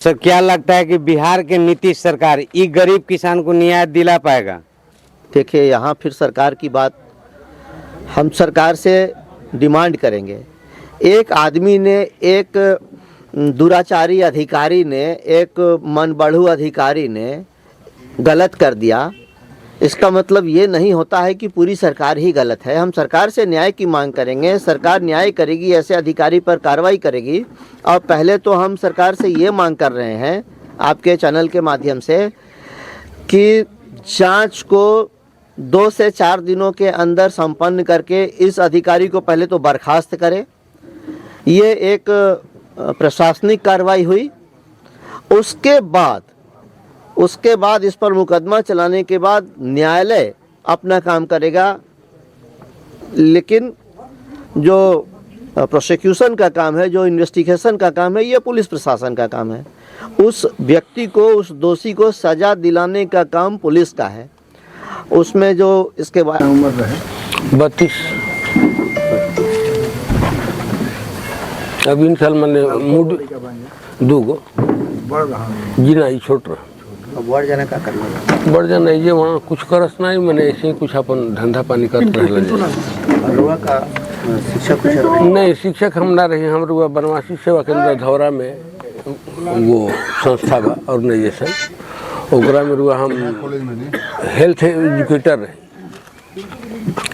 Sir क्या लगता है कि बिहार के नीतीश सरकार ई गरीब किसान को न्याय दिला पाएगा? देखिए, यहाँ फिर सरकार की बात हम सरकार से डिमांड करेंगे। एक आदमी ने, एक दुराचारी अधिकारी ने, एक मनबढ़ू अधिकारी ने गलत कर दिया, इसका मतलब ये नहीं होता है कि पूरी सरकार ही गलत है। हम सरकार से न्याय की मांग करेंगे, सरकार न्याय करेगी, ऐसे अधिकारी पर कार्रवाई करेगी। और पहले तो हम सरकार से ये मांग कर रहे हैं आपके चैनल के माध्यम से कि जांच को 2 से 4 दिनों के अंदर संपन्न करके इस अधिकारी को पहले तो बर्खास्त करें। ये एक प्रशासनिक कार्रवाई हुई। उसके बाद इस पर मुकदमा चलाने के बाद न्यायालय अपना काम करेगा, लेकिन जो प्रोसिक्यूशन का काम है, जो इन्वेस्टिगेशन का काम है, ये पुलिस प्रशासन का काम है। उस व्यक्ति को, उस दोषी को सजा दिलाने का काम पुलिस का है। उसमें जो इसके बाद उम्र रहे 32 अब इन साल मैंने मूड दूगो बढ़ रहा जी नहीं छोट रहा बढ़ जाने का करना बढ़ जाना ये वहाँ कुछ करस नहीं, मैंने ऐसे ही कुछ अपन धंधा पानी करते रहे। का शिक्षक नहीं, शिक्षक हम ना रहे, हम रुआ बनवासी सेवा केंद्र धौरा में वो संस्था बा ऑर्गेनाइजेशन, ओकरा में रुआ हम कॉलेज में नहीं हेल्थ एजुकेटर रहे।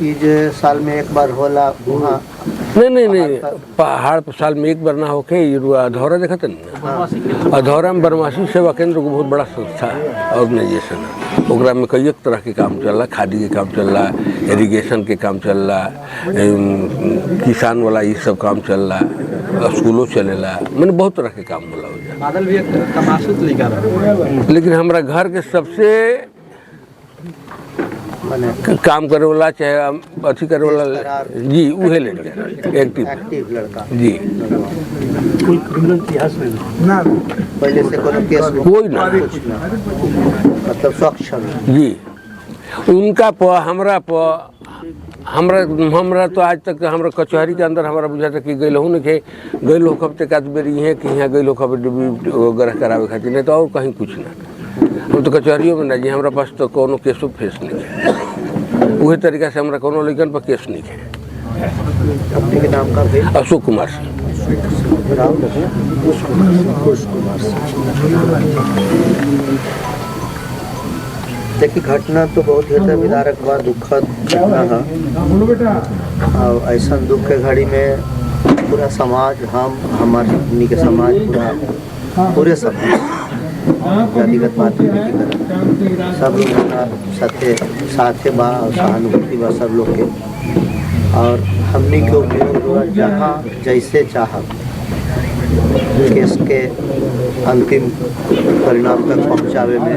ये साल में एक बार होला वहाँ नहीं पहाड़ पर साल में एक बार ना होके ये रुआ अधौरा देखा था ना, अधौरा में बनवासी सेवा केंद्र को बहुत बड़ा संस्था है, ऑर्गेनाइजेशन है। ओकरा में कई तरह के काम चल रहा, खादी के काम चल रहा, इरिगेशन के काम चल रहा, किसान वाला ये सब काम चल रहा, स्कूलों चलेला, मैंने बहुत तरह के काम होला। लेकिन हमारा घर के सबसे काम करे वाला, चाहे अथी करे वाला जी, उहे लड़का एक्टिव लड़का जी, कोई क्रिमिनल इतिहास में ना पहले से कोनो केस कोई ना, मतलब स्वच्छ जी। उनका हमरा तो आज तक हमरा कचहरी के अंदर हमारा बुझाता कि गई हो नहीं गई हो कब तक आज बेरी है कि यहाँ गई हो खबर वगैरह करावे खातिर, नहीं तो और कहीं कुछ ना। हम तो कचहरियों में ना जी, हमारा पास तो कोनो केसो फेस नहीं है, वही तरीका से हमारा कोनो लेकिन पर केस नहीं है। अपने के नाम का भी अशोक कुमार सिंह। देखिए, घटना तो बहुत ही विदारक बा, दुखद घटना है। और ऐसा दुख के घड़ी में पूरा समाज, हमारे के समाज, पूरे समाज जातिगत बात सब लोग साथे बा और सहानुभूति बा सब लोग के। और हमने के उपयोग हुआ जहाँ जैसे चाह केस के अंतिम परिणाम तक पहुँचावे में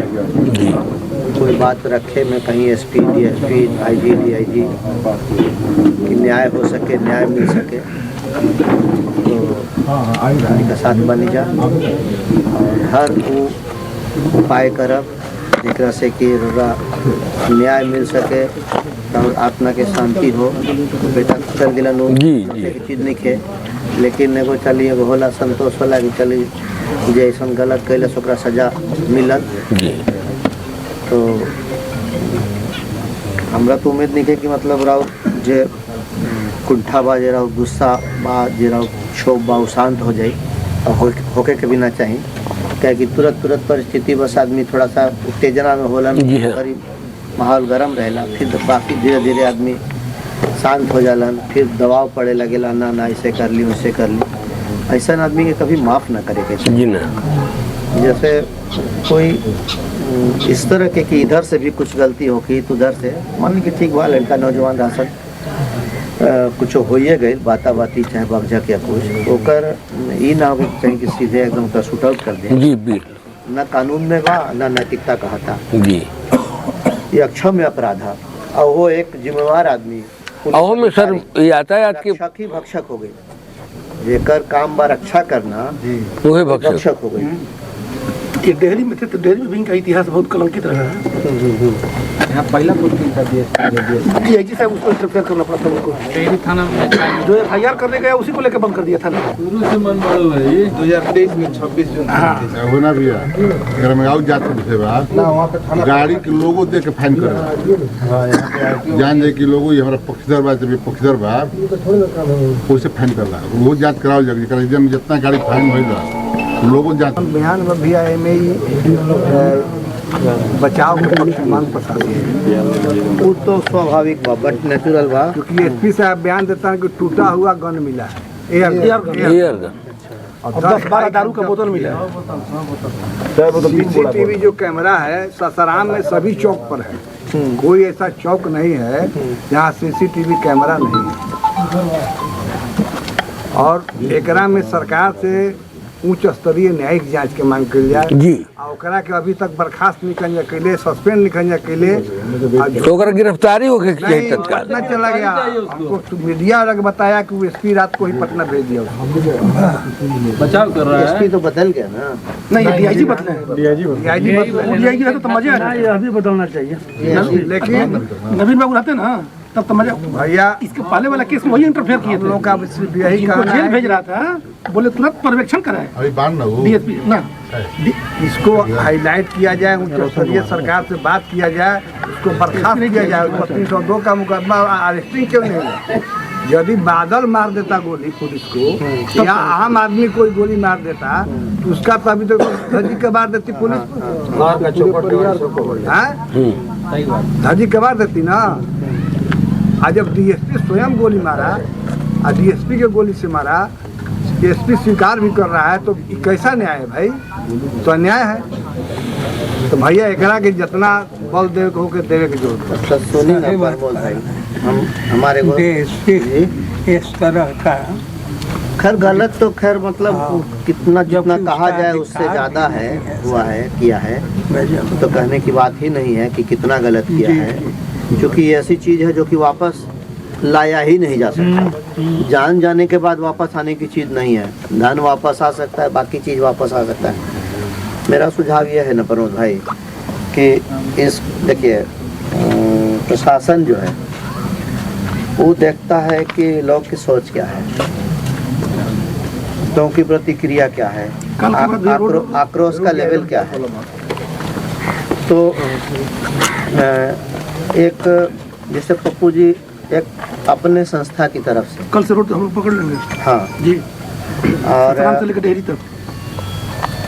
कोई बात रखे में, कहीं एसपी, डीएसपी, आईजी, डीआईजी कि न्याय हो सके, न्याय मिल सके, तो साथ बनी जा और हर वो उपाय करब जेकरा से कि न्याय मिल सके और आत्मा के शांति हो। बेटा कर दिला चीज नहीं खे, लेकिन एगो चली एगो होला संतोष होला कि चली जे ऐसा गलत कैले ओकरा सजा मिलल। तो हमरा तो उम्मीद नहीं है कि मतलब राव जे कुंठा बा, जे राव गुस्सा बा, जे राव क्षोभ बा, शांत हो जाए और होके के भी ना चाहिए, क्या कि तुरंत परिस्थिति बस आदमी थोड़ा सा उत्तेजना में होला, माहौल गर्म रहेला, फिर बाकी धीरे धीरे आदमी शांत हो जालन, फिर दबाव पड़े लगेला, ना ऐसे कर ली वैसे कर ली। ऐसा आदमी के कभी माफ़ ना करे के चाहिए। जैसे कोई इस तरह के कि इधर से भी कुछ गलती होगी तो उधर से मान ली कि ठीक हुआ, लड़का नौजवान राशन कुछ होइए गई बाता बाती चाहे बगझक या कुछ ओकर ई ना हो चाहिए कि सीधे एकदम का शूट आउट कर दे जी, ना कानून में बा ना नैतिकता कहता जी, ये अक्षम्य अपराध है। और वो एक जिम्मेवार आदमी में सर ये आता है आपके रक्षक ही भक्षक हो गई, जेकर काम बा रक्षा करना वो भक्षक हो गई। डेहरी में थे तो डेहरी में भी इनका इतिहास बहुत कलंकित रहा है। यहाँ पहला पोस्टिंग था डीआईजी साहब उसको इंटरफेयर करना पड़ा था उनको। डेयरी थाना में जो एफआईआर करने गया उसी को लेकर बंद कर दिया था ना। शुरू से मन बढ़ल है 2023 में 26 जून होना भी है अगर हम आउट जाते थे बाहर गाड़ी के लोगों देख के फाइन करे जान जाए कि लोगो ये हमारा पक्षधर बा जब पक्षधर बा उसे फाइन करला वो जांच कराओ जल्दी कर जितना गाड़ी फाइन होइला लोगों जांच बयान में भी आए में बचाव के पक्ष में मांग प्रशासन वो तो स्वाभाविक बा बट नेचुरल बा क्योंकि एसपी साहब बयान देता है कि टूटा हुआ गन मिला है एयर गन और 10-12 दारू का बोतल मिला है। सीसीटीवी जो कैमरा है सासाराम में सभी चौक पर है, कोई ऐसा चौक नहीं है जहाँ सीसीटीवी कैमरा नहीं है। और एकरा में सरकार से उच्च स्तरीय न्यायिक जांच के मांग कल जाए जी और ओकरा के अभी तक बर्खास्त निकल कैले सस्पेंड निकल कैले तो अगर गिरफ्तारी हो गई नहीं तत्काल पटना चला गया। हमको तो मीडिया वाला बताया कि वो एसपी रात को ही पटना भेज दिया बचाव कर रहा है। एसपी तो बदल गया ना। नहीं डीआईजी बदले हैं। डीआईजी है तो मजा है। ये अभी बदलना चाहिए। लेकिन नवीन बाबू रहते ना तब तो मजा। भैया इसके पहले वाला केस में वही इंटरफेयर किए हम थे। लोग का सिर्फ यही इनको कहना जेल है भेज रहा था, बोले तुरंत पर्यवेक्षण कराए अभी बांध ना वो डीएसपी ना। इसको हाईलाइट किया जाए, उच्च स्तरीय सरकार से बात किया जाए, उसको बर्खास्त किया जाए। 302 का मुकदमा अरेस्टिंग क्यों नहीं है? यदि बादल मार देता गोली पुलिस को या आम आदमी कोई गोली मार देता तो उसका तो अभी तक धजी कबार देती पुलिस, धजी कबार देती ना। आज जब डीएसपी स्वयं गोली मारा और डीएसपी के गोली से मारा, एसपी स्वीकार भी कर रहा है तो ये कैसा न्याय है भाई? तो अन्याय है। तो भैया एकरा के जितना बल देवे के हो के देवे के जरूरत है। हम हमारे इस तरह का खैर गलत तो खैर मतलब कितना जितना कहा जाए उससे ज़्यादा है हुआ है किया है, तो कहने की बात ही नहीं है कि कितना गलत किया है, क्योंकि ये ऐसी चीज़ है जो कि वापस लाया ही नहीं जा सकता। जान जाने के बाद वापस आने की चीज़ नहीं है। धन वापस आ सकता है, बाकी चीज़ वापस आ सकता है। मेरा सुझाव ये है न प्रमोद भाई कि इस देखिए प्रशासन जो है वो देखता है कि लोग की सोच क्या है, लोगों की प्रतिक्रिया क्या है, आक्रोश का लेवल क्या है। तो एक जैसे पप्पू जी एक अपने संस्था की तरफ से कल से रोड हम पकड़ लेंगे। हाँ जी और से लेकर डेहरी तक।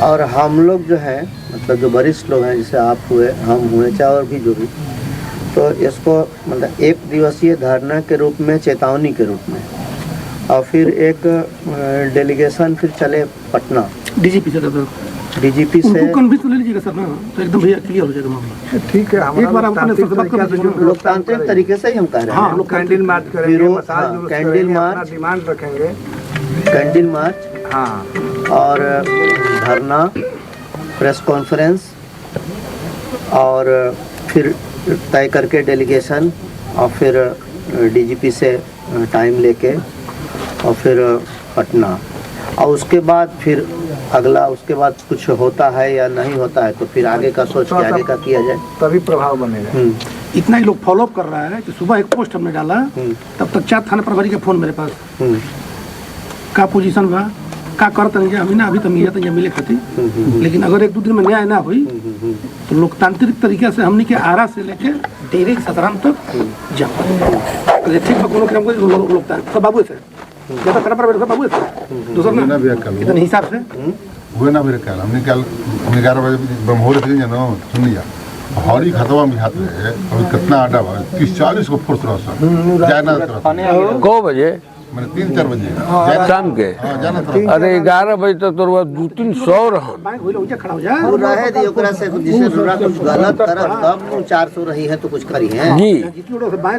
और हम लोग जो है मतलब जो वरिष्ठ लोग हैं जैसे आप हुए हम हुए चाहे और भी जो भी, तो इसको मतलब 1 दिवसीय धरना के रूप में चेतावनी के रूप में और फिर एक डेलीगेशन फिर चले पटना डीजीपी से डीजीपी से कन्विंस ले लीजिएगा सर ना, तो एकदम भैया क्लियर हो जाएगा मामला। ठीक है। एक बार हम अपने लोकतांत्रिक तरीके से ही हम कह रहे हैं। हाँ, कैंडल मार्च करेंगे, कैंडल मार्च डिमांड रखेंगे, कैंडल मार्च हाँ, और धरना, प्रेस कॉन्फ्रेंस और फिर तय करके डेलीगेशन और फिर डीजीपी से टाइम लेके और फिर पटना और उसके बाद फिर अगला उसके बाद कुछ होता है या नहीं होता है तो फिर आगे का सोच के आगे का किया जाए, तभी प्रभाव बनेगा। इतना ही लोग फॉलो अप कर रहा है कि सुबह एक पोस्ट हमने डाला तब तक 4 थाना प्रभारी का फोन मेरे पास का पोजीशन बा का करते नहीं हम ना अभी तो मिला तो मिले खाती, लेकिन अगर 1-2 दिन में न्याय ना हुई तो लोकतांत्रिक तरीके से हमने के आरा से लेके डेरी सासाराम तक जाओ ठीक लोकतांत्रिक सब बाबू से ज्यादा खराब पर बाबू से दूसरा ना कितने हिसाब से हुए ना मेरे ख्याल हमने कल 11 बजे ब्रह्मोर थे ना सुन लिया हरी खतवा में हाथ रहे अभी कितना आडा 30-40 को फोर्स रहा जाना को बजे मैंने 3-4 बजे शाम के जाना अरे 11 बजे तक तो 200-300 रहन बैंक होइले उजा खड़ा हो जा वो रहे दी ओकरा से जिसे रोरा कुछ गलत करत तब 400 रही है तो कुछ करी है। जी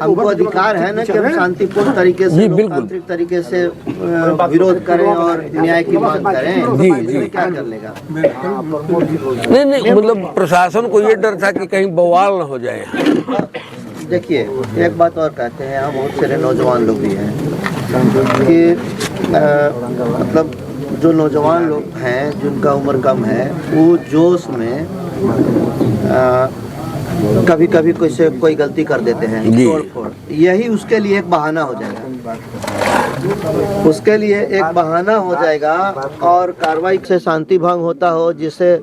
हमको अधिकार है ना कि हम शांतिपूर्ण तरीके से लोकतांत्रिक तरीके से विरोध करें और न्याय की मांग करें। जी, इसमें क्या कर लेगा? नहीं मतलब प्रशासन को ये डर था कि कहीं बवाल न हो जाए। देखिए एक बात और कहते हैं, यहाँ बहुत सारे नौजवान लोग भी हैं कि मतलब जो नौजवान लोग हैं जिनका उम्र कम है वो जोश में कभी कभी कोई गलती कर देते हैं, जी। तोड़ फोड़, यही उसके लिए एक बहाना हो जाएगा, उसके लिए एक बहाना हो जाएगा। और कार्रवाई से शांति भंग होता हो, जिससे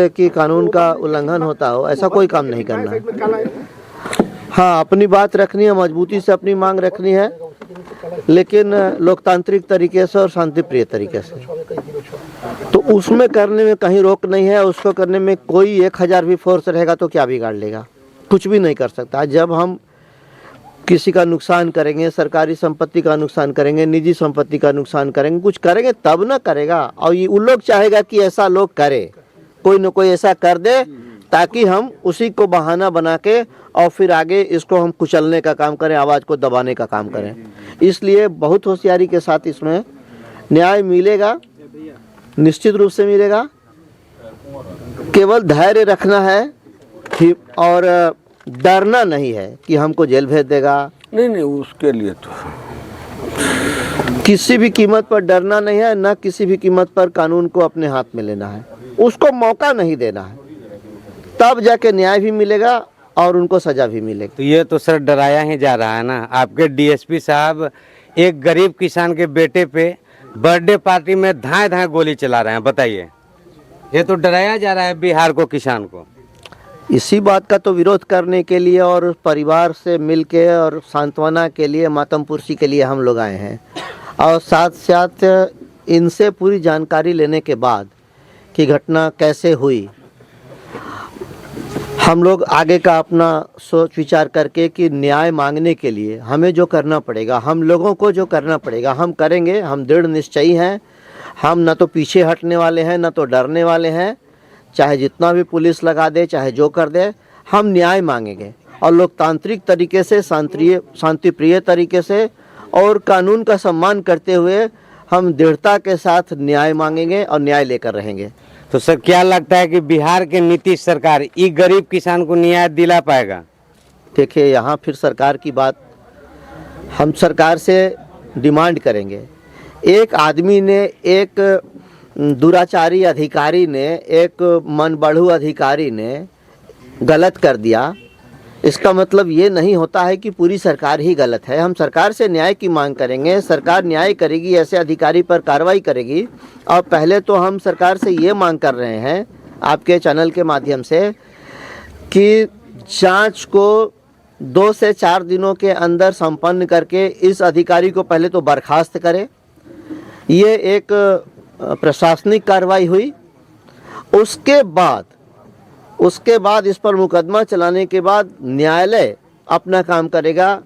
कि कानून का उल्लंघन होता हो, ऐसा कोई काम नहीं करना है। हाँ, अपनी बात रखनी है, मजबूती से अपनी मांग रखनी है, लेकिन लोकतांत्रिक तरीके से और शांतिप्रिय तरीके से। तो उसमें करने में कहीं रोक नहीं है। उसको करने में कोई 1000 भी फोर्स रहेगा तो क्या बिगाड़ लेगा, कुछ भी नहीं कर सकता। जब हम किसी का नुकसान करेंगे, सरकारी संपत्ति का नुकसान करेंगे, निजी संपत्ति का नुकसान करेंगे, कुछ करेंगे तब ना करेगा। और ये उन लोग चाहेगा कि ऐसा लोग करे, कोई न कोई ऐसा कर दे ताकि हम उसी को बहाना बना के और फिर आगे इसको हम कुचलने का काम करें, आवाज़ को दबाने का काम करें। इसलिए बहुत होशियारी के साथ इसमें न्याय मिलेगा, निश्चित रूप से मिलेगा। केवल धैर्य रखना है और डरना नहीं है कि हमको जेल भेज देगा। नहीं, उसके लिए तो किसी भी कीमत पर डरना नहीं है, ना किसी भी कीमत पर कानून को अपने हाथ में लेना है, उसको मौका नहीं देना है, तब जाके न्याय भी मिलेगा और उनको सजा भी मिलेगी। तो ये तो सर डराया ही जा रहा है ना। आपके डीएसपी साहब एक गरीब किसान के बेटे पे बर्थडे पार्टी में धाए धाए गोली चला रहे हैं, बताइए। ये तो डराया जा रहा है बिहार को, किसान को। इसी बात का तो विरोध करने के लिए और परिवार से मिलके और सांत्वना के लिए, मातम पुरसी के लिए हम लोग आए हैं। और साथ साथ इनसे पूरी जानकारी लेने के बाद कि घटना कैसे हुई, हम लोग आगे का अपना सोच विचार करके कि न्याय मांगने के लिए हमें जो करना पड़ेगा, हम लोगों को जो करना पड़ेगा हम करेंगे। हम दृढ़ निश्चयी हैं, हम ना तो पीछे हटने वाले हैं, ना तो डरने वाले हैं। चाहे जितना भी पुलिस लगा दे, चाहे जो कर दे, हम न्याय मांगेंगे और लोकतांत्रिक तरीके से, शांतिप्रिय तरीके से और कानून का सम्मान करते हुए हम दृढ़ता के साथ न्याय मांगेंगे और न्याय लेकर रहेंगे। तो सर क्या लगता है कि बिहार के नीतीश सरकार ई गरीब किसान को न्याय दिला पाएगा? देखिए, यहाँ फिर सरकार की बात, हम सरकार से डिमांड करेंगे। एक आदमी ने, एक दुराचारी अधिकारी ने, एक मनबढ़ू अधिकारी ने गलत कर दिया, इसका मतलब ये नहीं होता है कि पूरी सरकार ही गलत है। हम सरकार से न्याय की मांग करेंगे, सरकार न्याय करेगी, ऐसे अधिकारी पर कार्रवाई करेगी। और पहले तो हम सरकार से ये मांग कर रहे हैं आपके चैनल के माध्यम से कि जांच को 2 से 4 दिनों के अंदर संपन्न करके इस अधिकारी को पहले तो बर्खास्त करे। ये एक प्रशासनिक कार्रवाई हुई। उसके बाद इस पर मुकदमा चलाने के बाद न्यायालय अपना काम करेगा,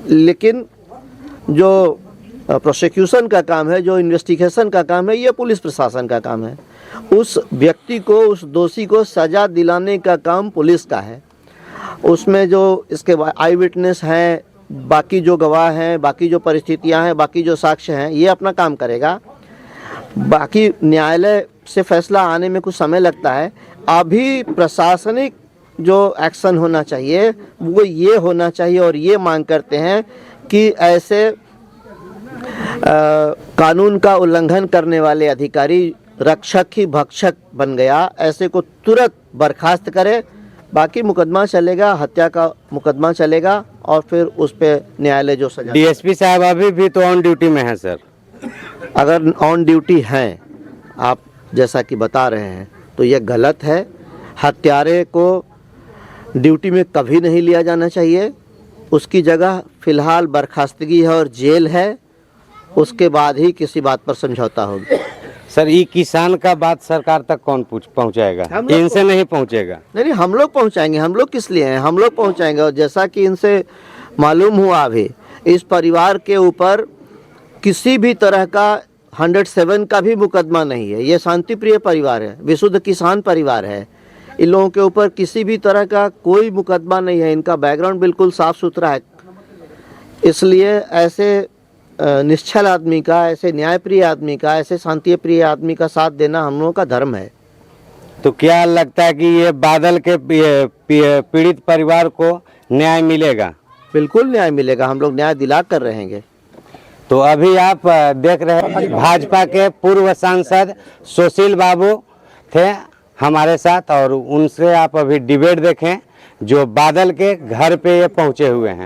लेकिन जो प्रोसिक्यूशन का काम है, जो इन्वेस्टिगेशन का काम है, ये पुलिस प्रशासन का काम है। उस व्यक्ति को, उस दोषी को सज़ा दिलाने का काम पुलिस का है। उसमें जो इसके आई विटनेस हैं, बाकी जो गवाह हैं, बाकी जो परिस्थितियां हैं, बाकी जो साक्ष्य हैं, ये अपना काम करेगा। बाकी न्यायालय से फैसला आने में कुछ समय लगता है। अभी प्रशासनिक जो एक्शन होना चाहिए वो ये होना चाहिए और ये मांग करते हैं कि ऐसे कानून का उल्लंघन करने वाले अधिकारी रक्षक ही भक्षक बन गया, ऐसे को तुरंत बर्खास्त करे। बाकी मुकदमा चलेगा, हत्या का मुकदमा चलेगा और फिर उस पे न्यायालय जो सजा। डीएसपी साहब अभी भी तो ऑन ड्यूटी में हैं सर। अगर ऑन ड्यूटी हैं, आप जैसा कि बता रहे हैं, तो ये गलत है। हत्यारे को ड्यूटी में कभी नहीं लिया जाना चाहिए। उसकी जगह फ़िलहाल बर्खास्तगी है और जेल है, उसके बाद ही किसी बात पर समझौता होगा। सर ये किसान का बात सरकार तक कौन पहुंचाएगा? इनसे नहीं पहुंचेगा। नहीं, हम लोग पहुंचाएंगे। हम लोग किस लिए हैं? हम लोग पहुंचाएंगे। और जैसा कि इनसे मालूम हुआ अभी, इस परिवार के ऊपर किसी भी तरह का 107 का भी मुकदमा नहीं है। ये शांतिप्रिय परिवार है, विशुद्ध किसान परिवार है। इन लोगों के ऊपर किसी भी तरह का कोई मुकदमा नहीं है। इनका बैकग्राउंड बिल्कुल साफ सुथरा है। इसलिए ऐसे निश्चल आदमी का, ऐसे न्यायप्रिय आदमी का, ऐसे शांतिप्रिय आदमी का साथ देना हम लोगों का धर्म है। तो क्या लगता है कि ये बादल के पीड़ित परिवार को न्याय मिलेगा? बिल्कुल न्याय मिलेगा, हम लोग न्याय दिला कर रहेंगे। तो अभी आप देख रहे हैं भाजपा के पूर्व सांसद सुशील बाबू थे, हमारे साथ, और उनसे आप अभी डिबेट देखें जो बादल के घर पे ये पहुंचे हुए हैं।